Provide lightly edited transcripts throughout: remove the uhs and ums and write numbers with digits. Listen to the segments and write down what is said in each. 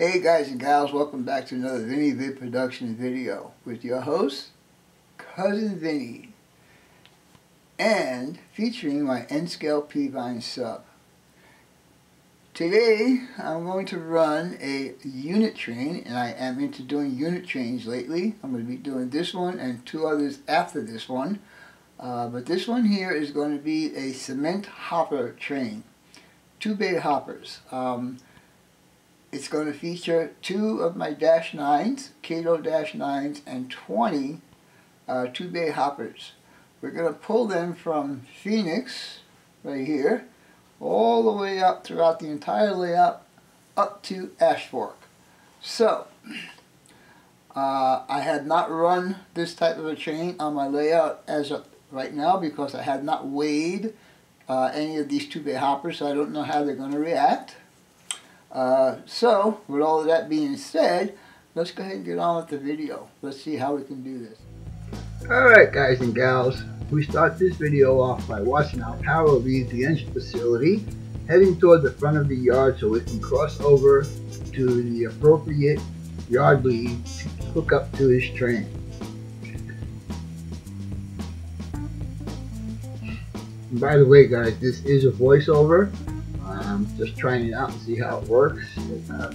Hey guys and gals, welcome back to another Vinny Vid Production video with your host, Cousin Vinny, and featuring my N-scale P-Vine sub. Today I'm going to run a unit train, and I am into doing unit trains lately. I'm going to be doing this one and two others after this one, but this one here is going to be a cement hopper train, 2 bay hoppers. It's going to feature 2 of my Dash 9s, Cato Dash 9s, and 20 2 bay hoppers. We're going to pull them from Phoenix, right here, all the way up throughout the entire layout up to Ashfork. So, I had not run this type of a train on my layout as of right now because I had not weighed any of these 2 bay hoppers, so I don't know how they're going to react. So, with all of that being said, let's go ahead and get on with the video. Let's see how we can do this. Alright guys and gals, we start this video off by watching our power leave the engine facility, heading toward the front of the yard so we can cross over to the appropriate yard lead to hook up to his train. And by the way guys, this is a voiceover. I'm just trying it out and see how it works.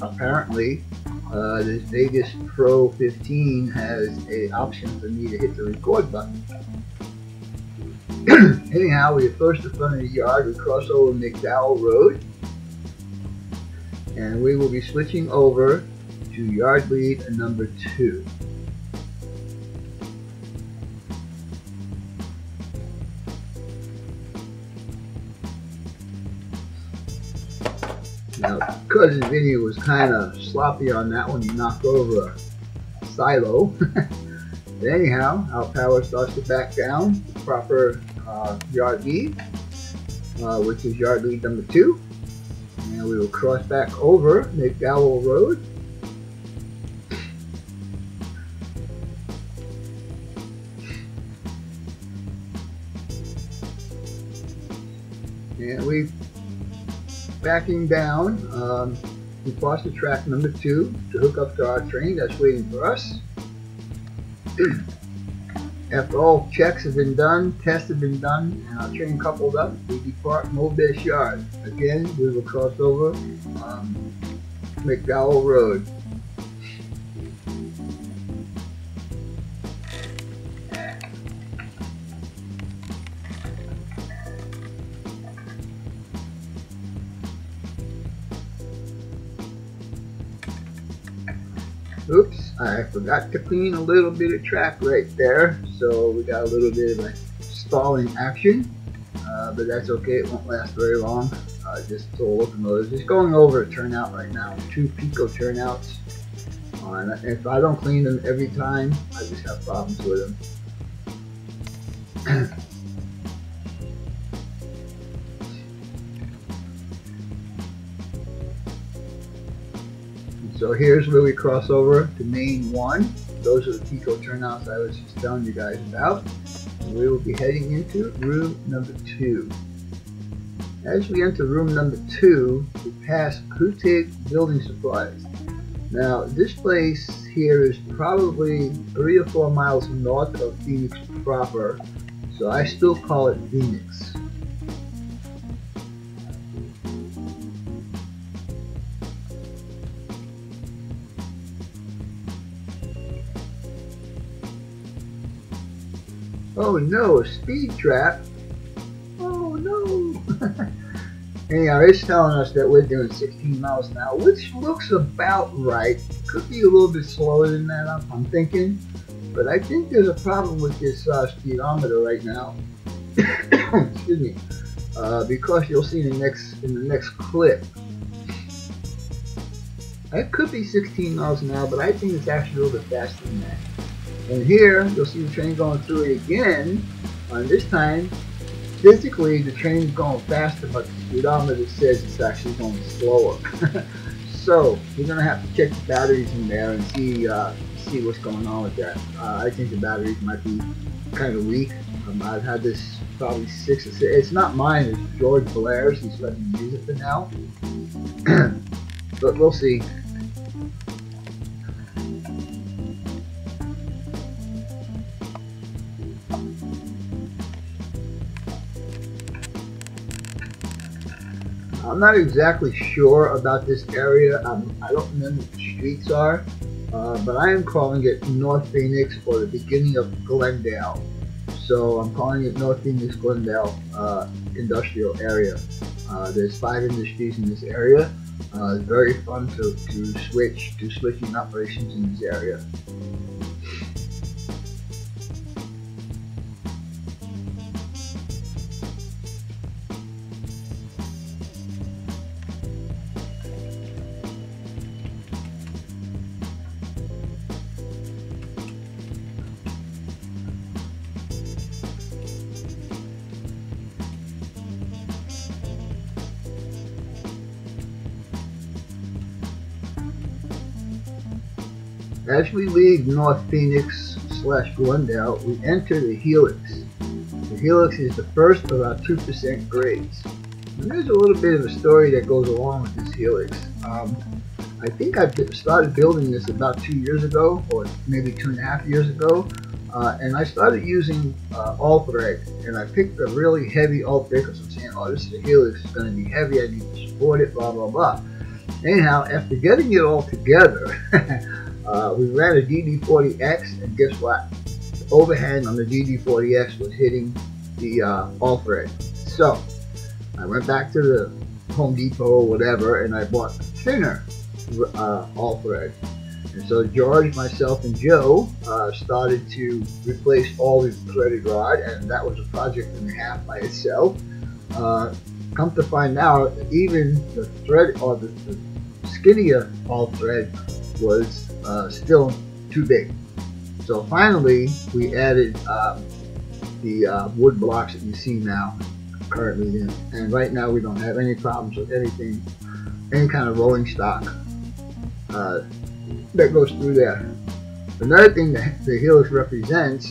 Apparently, this Vegas Pro 15 has an option for me to hit the record button. Anyhow, we approach the front of the yard, we cross over McDowell Road, and we will be switching over to yard lead number 2. Now, Cousin Vinny was kind of sloppy on that one. He knocked over a silo. But anyhow, our power starts to back down. Proper yard lead, which is yard lead number 2. And we will cross back over McDowell Road. And we backing down, we cross the track number 2 to hook up to our train that's waiting for us. After all checks have been done, tests have been done, and our train coupled up, we depart Mobish Yard. Again, we will cross over McDowell Road. Oops, I forgot to clean a little bit of track right there, so we got a little bit of a stalling action, but that's okay, it won't last very long. Just a locomotive. Just going over a turnout right now, 2 Pico turnouts, and if I don't clean them every time, I just have problems with them. So here's where we cross over to main 1. Those are the Pico turnouts I was just telling you guys about. And we will be heading into room number 2. As we enter room number 2, we pass Hutig Building Supplies. Now this place here is probably 3 or 4 miles north of Phoenix proper, so I still call it Phoenix. Oh no, a speed trap. Oh no. Anyhow, it's telling us that we're doing 16 miles an hour, which looks about right. Could be a little bit slower than that, I'm thinking. But I think there's a problem with this speedometer right now. Excuse me. Because you'll see in the next clip. It could be 16 miles an hour, but I think it's actually a little bit faster than that. And here, you'll see the train going through it again. This time, physically, the train is going faster, but the speedometer says it's actually going slower. So, we're going to have to check the batteries in there and see what's going on with that. I think the batteries might be kind of weak. I've had this probably 6 or 6. It's not mine, it's George Blair's. He's letting me use it for now. But we'll see. I'm not exactly sure about this area. I don't remember what the streets are, but I am calling it North Phoenix, or the beginning of Glendale. So I'm calling it North Phoenix Glendale industrial area. There's 5 industries in this area. It's very fun to do switching operations in this area. As we leave North Phoenix / Glendale, we enter the helix. The helix is the first of our 2% grades. And there's a little bit of a story that goes along with this helix. I think I started building this about 2 years ago, or maybe 2.5 years ago. And I started using all thread, and I picked a really heavy all thread because I'm saying, oh, this is a helix, it's going to be heavy, I need to support it, blah, blah, blah. Anyhow, after getting it all together, we ran a DD40X, and guess what? The overhang on the DD40X was hitting the all thread. So I went back to the Home Depot or whatever, and I bought thinner all thread. And so George, myself, and Joe started to replace all the threaded rod, and that was a project and a half by itself. Come to find out, even the thread, or the skinnier all thread, was still too big. So finally we added the wood blocks that you see now currently in, and right now we don't have any problems with anything, any kind of rolling stock that goes through there. Another thing that the helix represents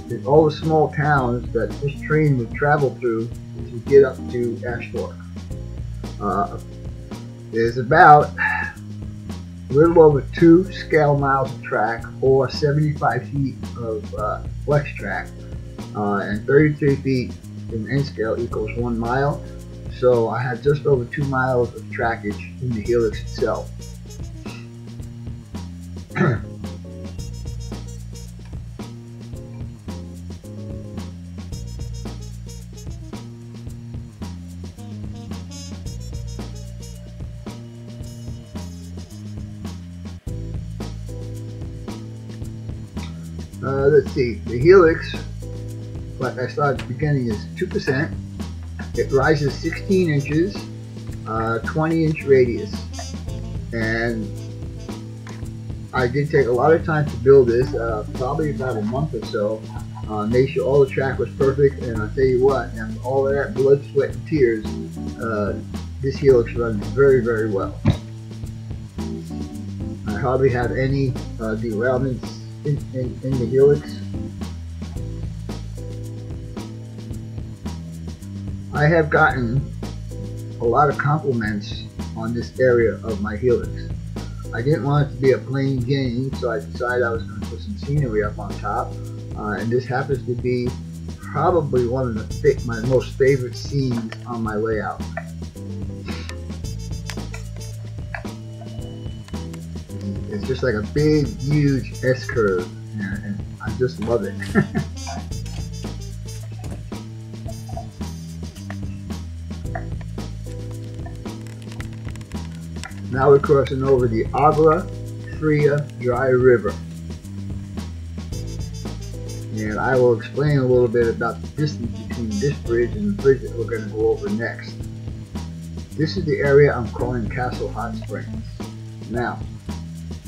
is all the small towns that this train would travel through to get up to Ashfork. There's about a little over 2 scale miles of track, or 75 feet of flex track, and 33 feet in N scale equals 1 mile. So I had just over 2 miles of trackage in the helix itself. Let's see, the helix, like I started at the beginning, is 2%. It rises 16 inches, 20-inch radius, and I did take a lot of time to build this, probably about a month or so. Make sure all the track was perfect, and I'll tell you what, after all of that blood, sweat, and tears, this helix runs very, very well. I hardly have any derailments in the helix. I have gotten a lot of compliments on this area of my helix. I didn't want it to be a plain Jane, so I decided I was going to put some scenery up on top, and this happens to be probably one of my most favorite scenes on my layout. It's just like a big, huge S-curve, and I just love it. Now we're crossing over the Agua Fria Dry River. And I will explain a little bit about the distance between this bridge and the bridge that we're going to go over next. This is the area I'm calling Castle Hot Springs. Now,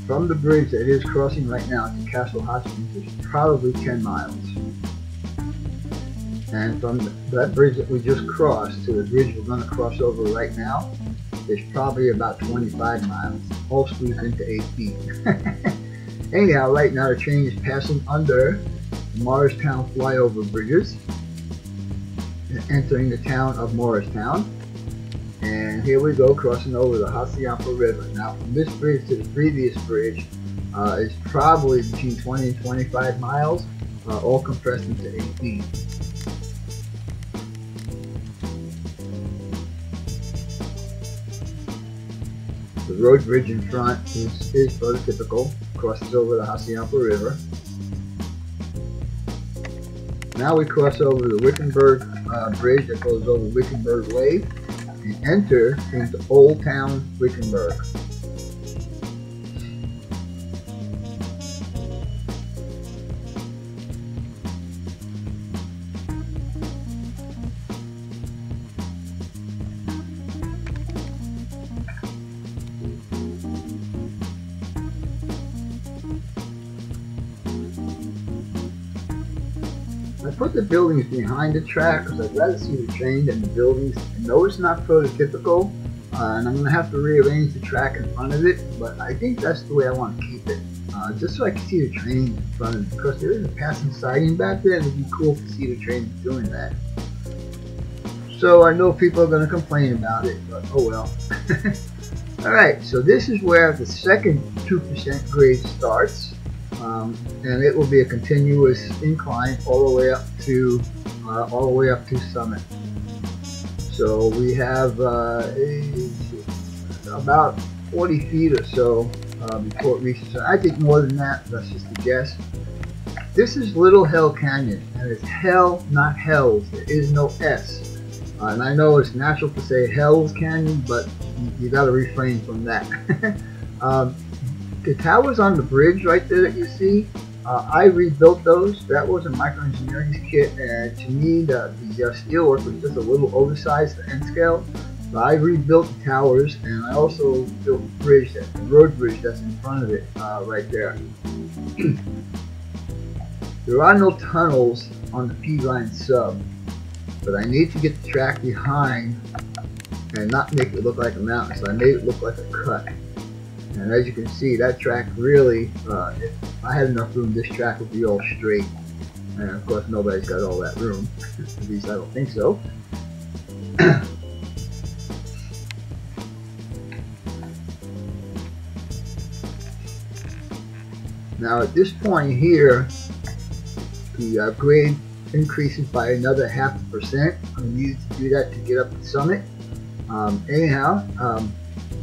from the bridge that is crossing right now to Castle Hot Springs is probably 10 miles. And from that bridge that we just crossed to the bridge we're going to cross over right now, is probably about 25 miles, all squeezed into 8 feet. Anyhow, right now the train is passing under the Morristown flyover bridges, entering the town of Morristown. And here we go, crossing over the Hacienda River. Now, from this bridge to the previous bridge is probably between 20 and 25 miles, all compressed into 8 feet. The road bridge in front is prototypical, crosses over the Hacienda River. Now we cross over the Wickenberg bridge that goes over Wickenberg Way and enter into Old Town Wickenberg. I put the buildings behind the track because I'd rather see the train than the buildings. I know it's not prototypical, and I'm going to have to rearrange the track in front of it, but I think that's the way I want to keep it, just so I can see the train in front of it, because there is a passing siding back there and it would be cool to see the train doing that. So I know people are going to complain about it, but oh well. Alright, so this is where the second 2% grade starts. And it will be a continuous incline all the way up to Summit. So we have about 40 feet or so before it reaches. I think more than that. That's just a guess. This is Little Hell Canyon, and it's Hell, not Hells. There is no S. And I know it's natural to say Hell's Canyon, but you got to refrain from that. The towers on the bridge right there that you see, I rebuilt those. That was a microengineering kit, and to me the steel work was just a little oversized for end scale. So I rebuilt the towers, and I also built the bridge, the road bridge that's in front of it right there. There are no tunnels on the P-line sub, but I need to get the track behind and not make it look like a mountain, so I made it look like a cut. And as you can see, that track really, if I had enough room, this track would be all straight. And of course, nobody's got all that room. At least I don't think so. Now at this point here, the grade increases by another 0.5%. I needed to do that to get up the summit.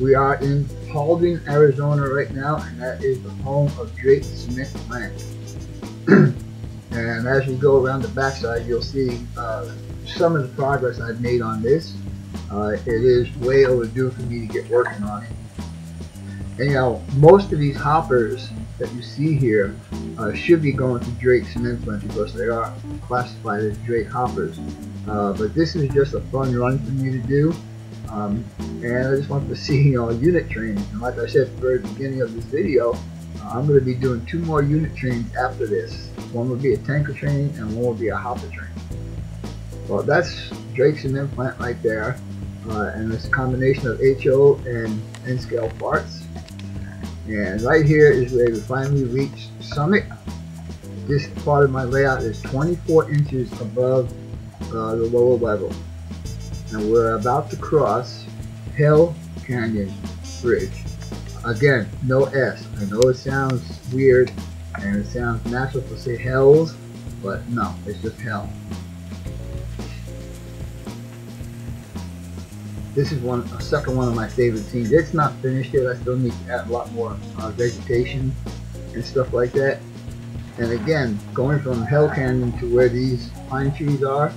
We are in Paulding, Arizona right now, and that is the home of Drake Cement Plant. And as we go around the backside, you'll see some of the progress I've made on this. It is way overdue for me to get working on it. Anyhow, most of these hoppers that you see here should be going to Drake Cement Plant because they are classified as Drake hoppers. But this is just a fun run for me to do. And I just wanted to see, unit trains. And like I said at the very beginning of this video, I'm going to be doing 2 more unit trains after this. One will be a tanker train and one will be a hopper train. Well, that's Drake Cement Plant right there. And it's a combination of HO and N-scale parts. And right here is where we finally reach Summit. This part of my layout is 24 inches above the lower level. And we're about to cross Hell Canyon Bridge. Again, no S. I know it sounds weird and it sounds natural to say Hells, but no, it's just Hell. This is a second one of my favorite scenes. It's not finished yet. I still need to add a lot more vegetation and stuff like that. And again, going from Hell Canyon to where these pine trees are,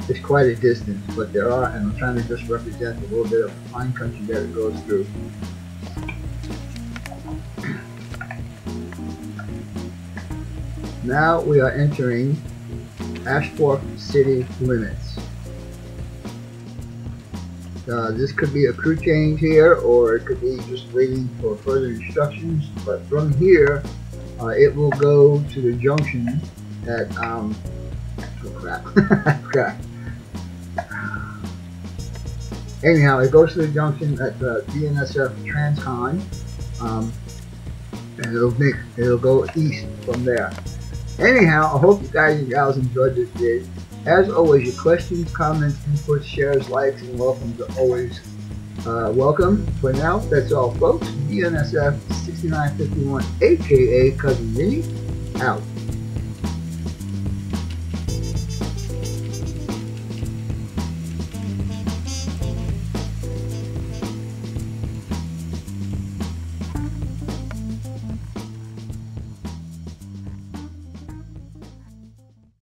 it's quite a distance, but there are, and I'm trying to just represent a little bit of the pine country that it goes through. Now we are entering Ashfork city limits. This could be a crew change here, or it could be just waiting for further instructions, but from here it will go to the junction at oh crap. Crap. Anyhow, it goes to the junction at the BNSF Transcon, and it'll go east from there. Anyhow, I hope you guys and gals enjoyed this vid. As always, your questions, comments, inputs, shares, likes, and welcomes are always welcome. For now, that's all, folks. BNSF 6951, aka Cousin Vinny, out.